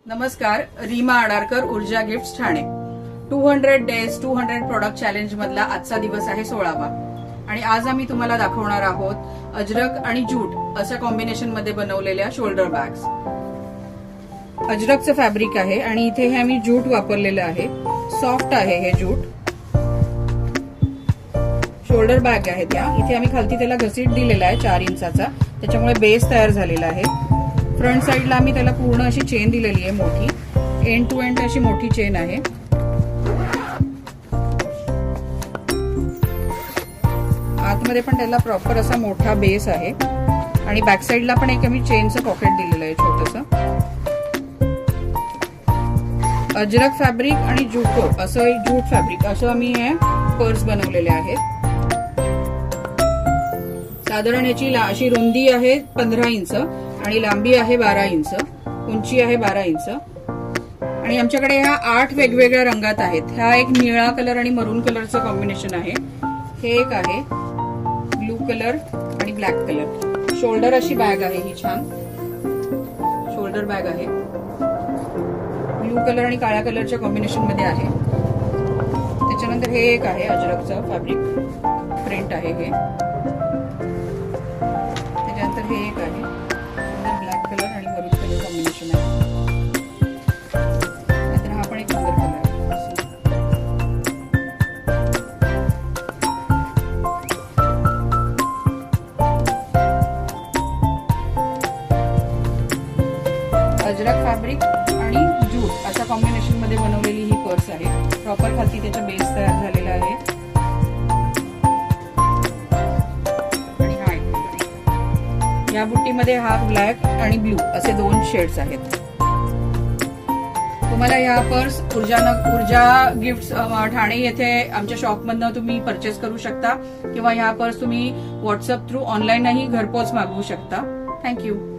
नमस्कार, रीमा आडारकर, ऊर्जा gifts Thane. 200 days 200 product challenge मधला आजचा दिवस आहे 16वा. आणि आज आम्ही तुम्हाला दाखवणार आहोत अजरक आणि जूट अशा कॉम्बिनेशन मध्ये बनवलेल्या शोल्डर बॅग्स. अजरकचं फॅब्रिक आहे आणि इथे हे आम्ही जूट वापरलेलं आहे. सॉफ्ट आहे हे जूट. शोल्डर बॅग आहे त्या. इथे आम्ही खालती त्याला घसीट दिलेला आहे 4 इंचाचा, त्याच्यामुळे बेस तयार झालेला आहे. फ्रंट साइडला आम्ही त्याला पूर्ण अशी चेन दिलेली आहे मोठी. एंड टू एंड अशी मोठी चेन आहे. आतमध्ये पण त्याला प्रॉपर असा मोठा बेस आहे आणि बॅक साइडला पण एक आम्ही चेनचं पॉकेट दिलेलं आहे छोटंसं. अजरक फॅब्रिक आणि जूटो असं जूट फॅब्रिक असं आम्ही हे पर्स बनवलेले आहेत. साधारण याची अशी रुंदी आहे 15 इंच आणि लांबी आहे 12 इंच, उंची आहे 12 इंच. आणि आमच्याकडे ह्या 8 वेगवेगळ्या रंगात आहेत. हा एक निळा कलर आणि मरून कलरचं कॉम्बिनेशन आहे. हे एक आहे ब्लू कलर आणि ब्लॅक कलर. शोल्डर अशी बॅग आहे ही छान शोल्डर बॅग आहे. ब्लू कलर आणि काळ्या कलरच्या कॉम्बिनेशन मध्ये आहे. त्याच्यानंतर हे एक आहे अजरकचं फॅब्रिक प्रिंट आहे हे. त्याच्यानंतर हे एक आहे ब्लॅक कलर आणि मरून कलर कॉम्बिनेशन आहे. नंतर हा पण एक सुंदर कलर आहे. अजरक फॅब्रिक आणि जूट अशा कॉम्बिनेशन मध्ये बनवलेली ही पर्स आहे. प्रॉपर खालती त्याचा बेस तयार झालेला आहे. या बुट्टीमध्ये हा ब्लॅक आणि ब्लू असे 2 शेड्स आहेत. तुम्हाला या पर्स ऊर्जा गिफ्ट्स ठाणे येथे आमच्या शॉपमधनं तुम्ही परचेस करू शकता किंवा ह्या पर्स तुम्ही व्हॉट्सअप थ्रू ऑनलाईनही घरपोच मागवू शकता. थँक्यू.